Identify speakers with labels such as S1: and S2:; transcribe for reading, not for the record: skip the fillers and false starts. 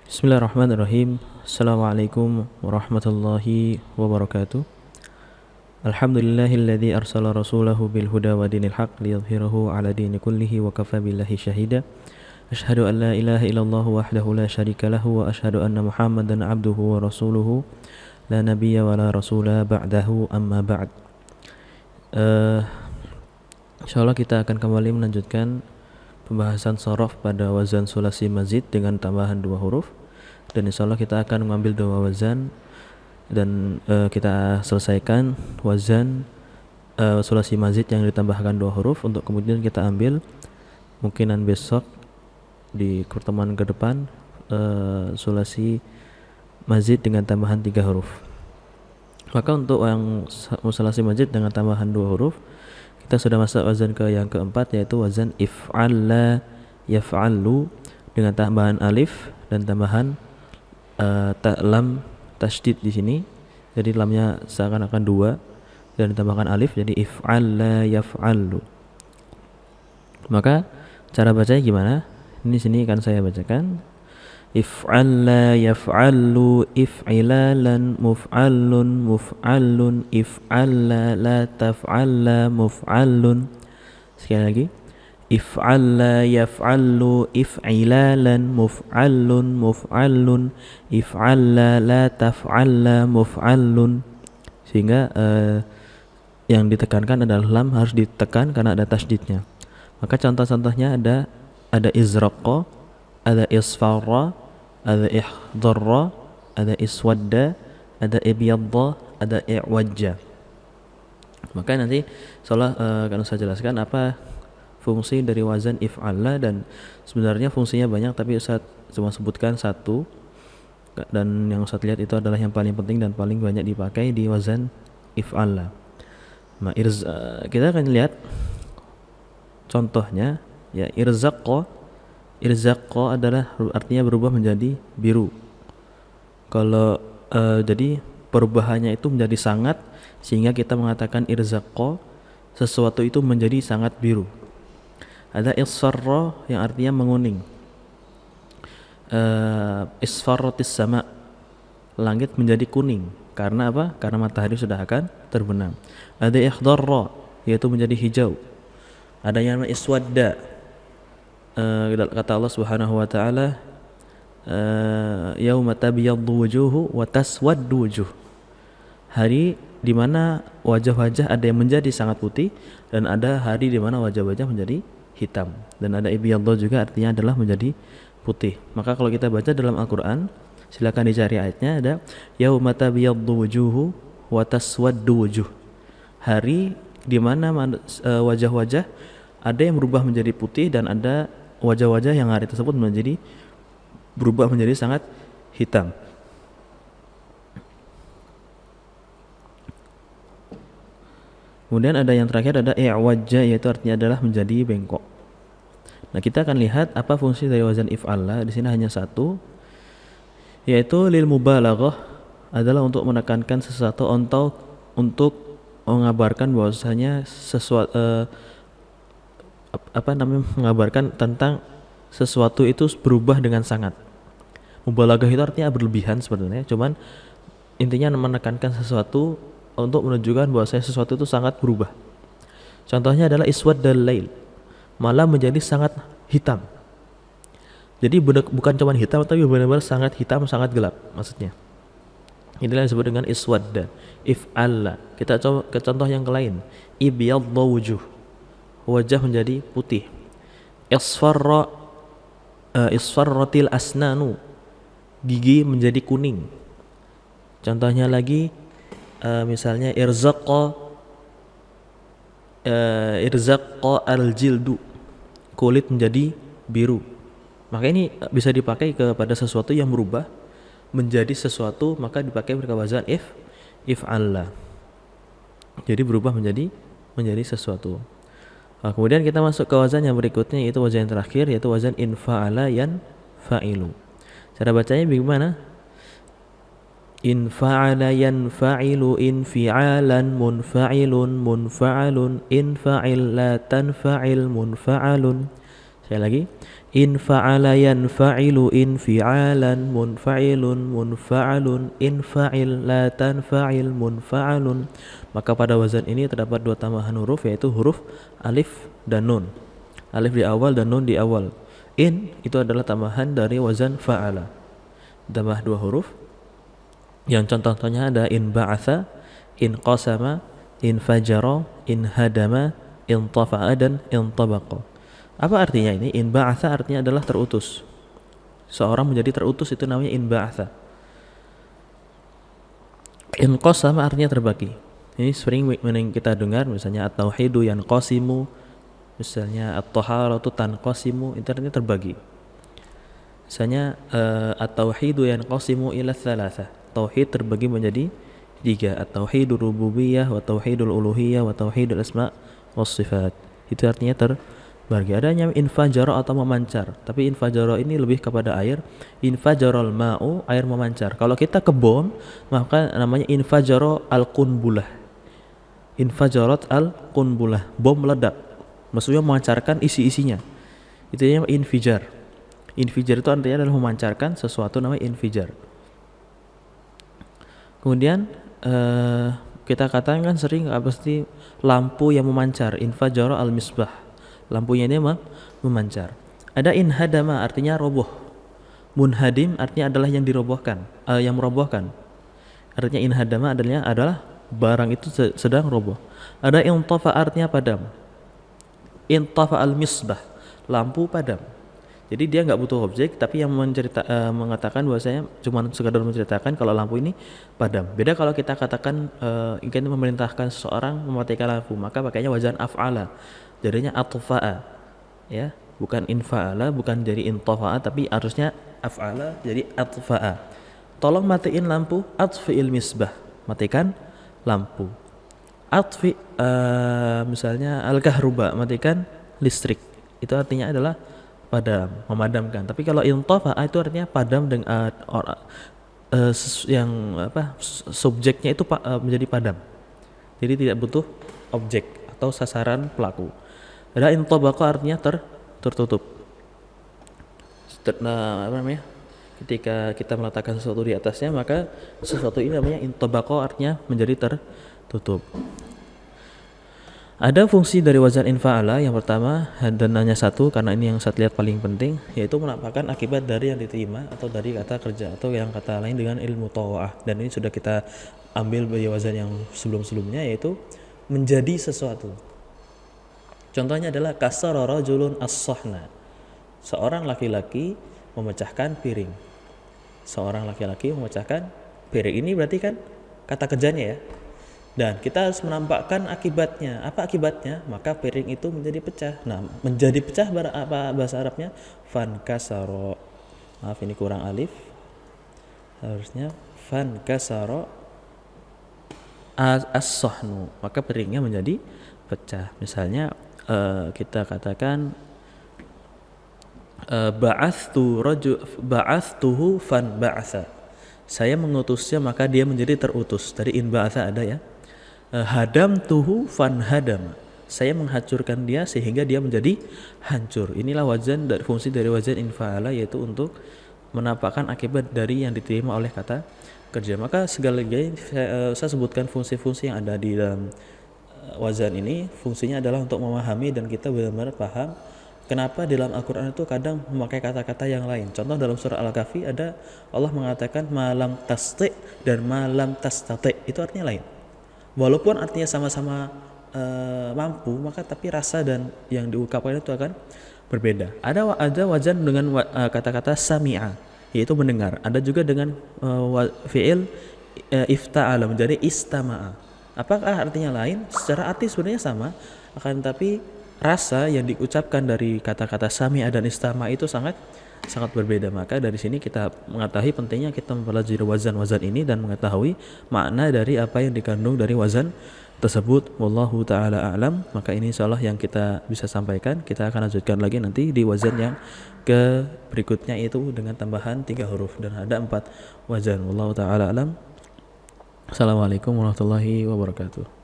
S1: Bismillahirrahmanirrahim. Assalamualaikum warahmatullahi wabarakatuh. Alhamdulillahilladzi arsala rasulahu bil huda wa dinil haq liyadhhirahu ala dini kullihi wa kafa billahi syahida. Asyhadu an la ilaha illallah wahdahu la syarika lahu wa asyhadu anna Muhammadan abduhu wa rasuluhu la nabiyya wa la rasula ba'dahu amma ba'd. Insyaallah kita akan kembali melanjutkan pembahasan shorof pada wazan sulasi mazid dengan tambahan 2 huruf, dan insyaallah kita akan mengambil 2 wazan dan kita selesaikan wazan sulasi mazid yang ditambahkan 2 huruf untuk kemudian kita ambil mungkinan besok di pertemuan ke depan sulasi mazid dengan tambahan 3 huruf. Maka untuk yang sulasi mazid dengan tambahan 2 huruf kita sudah masuk wazan ke yang keempat, yaitu wazan if'alla yaf'allu dengan tambahan alif dan tambahan lam tasydid di sini. Jadi lamnya seakan-akan 2 dan ditambahkan alif, jadi if'alla yaf'allu. Maka cara bacanya gimana? Ini sini akan saya bacakan. If'alla yaf'allu if'ilalan muf'allun muf'allun if'alla la taf'alla muf'allun. Sekali lagi. If'alla yaf'allu if'ilalan muf'allun muf'allun if'alla la taf'alla muf'allun. Sehingga yang ditekankan adalah lam harus ditekan karena ada tasydidnya. Maka contoh-contohnya ada izraqa, ada isfarra, ada ihdarra, ada iswadda, ada ibyadda, ada i'wajja. Maka nanti insyaallah akan saya jelaskan apa fungsi dari wazan if'alla, dan sebenarnya fungsinya banyak tapi Ustaz cuma sebutkan satu, dan yang Ustaz lihat itu adalah yang paling penting dan paling banyak dipakai di wazan if'alla. Nah, kita akan lihat contohnya, ya. Irzaqqa adalah artinya berubah menjadi biru. Kalau jadi perubahannya itu menjadi sangat, sehingga kita mengatakan irzaqqa, sesuatu itu menjadi sangat biru. Ada isfarra yang artinya menguning. Isfarratis sama, langit menjadi kuning. Karena apa? Karena matahari sudah akan terbenam. Ada ikhdarra, yaitu menjadi hijau. Ada yang namanya iswadda. Kata Allah Subhanahu wa taala, yauma tabyaddu wujuhu wa taswaddu wujuh. Hari di mana wajah-wajah ada yang menjadi sangat putih dan ada hari di mana wajah-wajah menjadi hitam. Dan ada ibyaddu juga artinya adalah menjadi putih. Maka kalau kita baca dalam Al-Qur'an, silakan dicari ayatnya, ada yauma tabyaddu wujuhu wa taswaddu wujuh. Hari di mana wajah-wajah ada yang berubah menjadi putih dan ada wajah-wajah yang hari tersebut berubah menjadi sangat hitam. Kemudian ada yang terakhir, ada i'wajja, yaitu artinya adalah menjadi bengkok. Nah, kita akan lihat apa fungsi dari wazan if'alla. Di sini hanya satu, yaitu lil mubalaghah, adalah untuk menekankan sesuatu untuk mengabarkan bahwasanya sesuatu mengabarkan tentang sesuatu itu berubah dengan sangat. Mubalaghah itu artinya berlebihan sebenarnya, cuman intinya menekankan sesuatu untuk menunjukkan bahwasanya sesuatu itu sangat berubah. Contohnya adalah iswaddal lail, malam menjadi sangat hitam. Jadi bukan cuma hitam, tapi benar-benar sangat hitam, sangat gelap maksudnya. Inilah yang disebut dengan iswadda. If'alla, kita coba ke contoh yang lain. Ibyaddu wujuh, wajah menjadi putih. Isfarratil asnanu, gigi menjadi kuning. Contohnya lagi misalnya irzaqqa al-jildu, kulit menjadi biru. Maka ini bisa dipakai kepada sesuatu yang berubah menjadi sesuatu, maka dipakai pada wazan if'alla. Jadi berubah menjadi sesuatu. Nah, kemudian kita masuk ke wazan yang berikutnya, yaitu wazan yang terakhir, yaitu wazan infa'ala yanfa'ilu. Cara bacanya bagaimana? Infa'ala yanfa'ilu infi'alan munfa'ilun munfa'alun infa'il la tanfa'il munfa'alun. Sekali lagi, In fa'ala yanfa'ilu infi'alan, munfa'ilun munfa'alun, infa'il la tanfa'il munfa'alun. Maka pada wazan ini terdapat dua tambahan huruf, yaitu huruf alif dan nun. Alif di awal dan nun di awal. In itu adalah tambahan dari wazan fa'ala, tambah dua huruf. Yang contoh-contohnya ada in ba'atha, in qasama, in fajara, in hadama, in tafa'a, dan in tabaqa. Apa artinya ini? In ba'atha artinya adalah terutus. Seorang menjadi terutus itu namanya in ba'atha. In qasama artinya terbagi. Ini sering kita dengar, misalnya at-tauhidu yanqasimu, misalnya at-taharatu tanqasimu, itu artinya terbagi. Misalnya at-tauhidu yanqasimu ila tsalatsa. Tauhid terbagi menjadi tiga, at-tauhidul rububiyah, wa tauhidul uluhiyah, wa tauhidul asma was sifat. Itu artinya terbagi. Adanya infajaro atau memancar, tapi infajaro ini lebih kepada air. Infajarol ma'u, air memancar. Kalau kita ke bom, maka namanya infajaro al-qunbulah. Infajarot al-qunbulah, bom meledak, maksudnya memancarkan isi-isinya. Itu namanya infijar. Infijar itu artinya adalah memancarkan sesuatu, namanya infijar. Kemudian kita katakan kan sering pasti lampu yang memancar, infajaro al-misbah, lampunya ini memancar. Ada inhadama artinya roboh. Munhadim artinya adalah yang dirobohkan, yang merobohkan. Artinya inhadama adalah barang itu sedang roboh. Ada intafa artinya padam. Intafa al-misbah, lampu padam. Jadi dia nggak butuh objek, tapi yang mengatakan bahwasanya cuma sekadar menceritakan kalau lampu ini padam. Beda kalau kita katakan ingin memerintahkan seseorang mematikan lampu, maka pakainya wazan af'ala. Jadinya atfa'a, ya, bukan infa'ala, bukan jadi intafa'a, tapi harusnya af'ala jadi atfa'a. Tolong matiin lampu, atfi'il misbah, matikan lampu. Atfi misalnya al-kahruba, matikan listrik. Itu artinya adalah padam, memadamkan. Tapi kalau intafa itu artinya padam dengan yang subjeknya itu menjadi padam. Jadi tidak butuh objek atau sasaran pelaku. Ada intabaqa artinya tertutup. Ketika kita meletakkan sesuatu di atasnya, maka sesuatu ini namanya intabaqa, artinya menjadi tertutup. Ada fungsi dari wazan infa'ala yang pertama, dan hanya satu karena ini yang saya lihat paling penting, yaitu menampakkan akibat dari yang diterima atau dari kata kerja, atau yang kata lain dengan ilmu tawa'ah. Dan ini sudah kita ambil dari wazan yang sebelum-sebelumnya, yaitu menjadi sesuatu. Contohnya adalah kasara rajulun as-sahna. Seorang laki-laki memecahkan piring. Seorang laki-laki memecahkan piring. Ini berarti kan kata kerjanya ya. Dan kita harus menampakkan akibatnya. Apa akibatnya? Maka piring itu menjadi pecah. Nah, menjadi pecah apa bahasa Arabnya? Fankasaro. Maaf, ini kurang alif. Harusnya fankasaro as-sahnu. Maka piringnya menjadi pecah. Misalnya kita katakan ba'athtuhu fan ba'atha. Saya mengutusnya maka dia menjadi terutus. Dari in ba'atha ada ya. Hadamtuhu fan hadam. Saya menghancurkan dia sehingga dia menjadi hancur. Inilah wazan dari fungsi dari wazan infa'ala, yaitu untuk menampakkan akibat dari yang diterima oleh kata kerja. Maka segala lagi saya sebutkan fungsi-fungsi yang ada di dalam wazan ini. Fungsinya adalah untuk memahami dan kita benar-benar paham kenapa di dalam Al-Quran itu kadang memakai kata-kata yang lain. Contoh dalam surah Al-Kahfi ada Allah mengatakan malam tasti dan malam tastati, itu artinya lain. Walaupun artinya sama-sama mampu, maka tapi rasa dan yang diungkapkan itu akan berbeda. Ada wazan dengan kata-kata sami'a, yaitu mendengar. Ada juga dengan fi'il ifta'ala menjadi istama'a. Apakah artinya lain? Secara arti sebenarnya sama, akan tapi rasa yang diucapkan dari kata-kata sami'a dan istama itu sangat berbeda. Maka dari sini kita mengetahui pentingnya kita mempelajari wazan-wazan ini dan mengetahui makna dari apa yang dikandung dari wazan tersebut. Wallahu ta'ala a'lam. Maka ini insyaallah yang kita bisa sampaikan. Kita akan lanjutkan lagi nanti di wazan yang ke berikutnya, itu dengan tambahan 3 huruf dan ada 4 wazan. Wallahu ta'ala a'lam. Assalamualaikum warahmatullahi wabarakatuh.